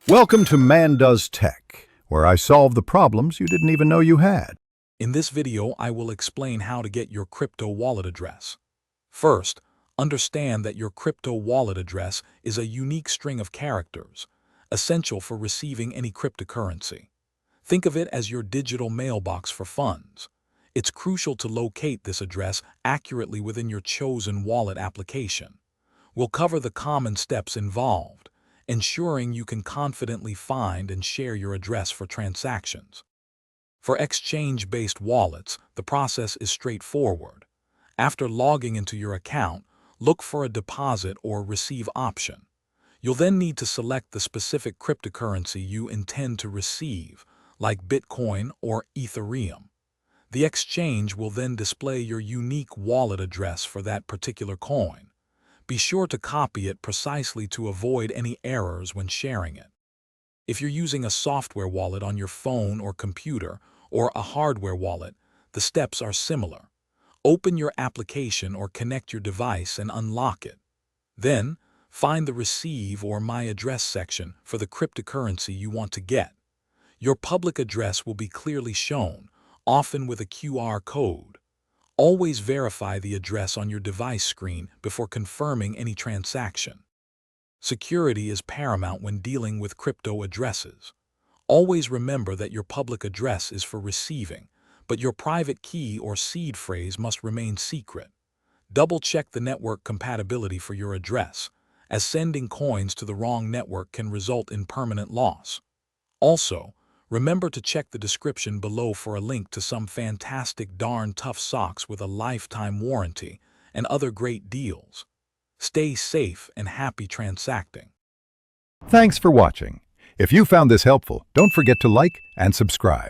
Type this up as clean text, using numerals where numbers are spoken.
Welcome to Man Does Tech, where I solve the problems you didn't even know you had. In this video, I will explain how to get your crypto wallet address. First, understand that your crypto wallet address is a unique string of characters, essential for receiving any cryptocurrency. Think of it as your digital mailbox for funds. It's crucial to locate this address accurately within your chosen wallet application. We'll cover the common steps involved, ensuring you can confidently find and share your address for transactions. For exchange-based wallets, the process is straightforward. After logging into your account, look for a deposit or receive option. You'll then need to select the specific cryptocurrency you intend to receive, like Bitcoin or Ethereum. The exchange will then display your unique wallet address for that particular coin. Be sure to copy it precisely to avoid any errors when sharing it. If you're using a software wallet on your phone or computer, or a hardware wallet, the steps are similar. Open your application or connect your device and unlock it. Then, find the Receive or My Address section for the cryptocurrency you want to get. Your public address will be clearly shown, often with a QR code. Always verify the address on your device screen before confirming any transaction. Security is paramount when dealing with crypto addresses. Always remember that your public address is for receiving, but your private key or seed phrase must remain secret. Double-check the network compatibility for your address, as sending coins to the wrong network can result in permanent loss. Also, remember to check the description below for a link to some fantastic darn tough socks with a lifetime warranty and other great deals. Stay safe and happy transacting. Thanks for watching. If you found this helpful, don't forget to like and subscribe.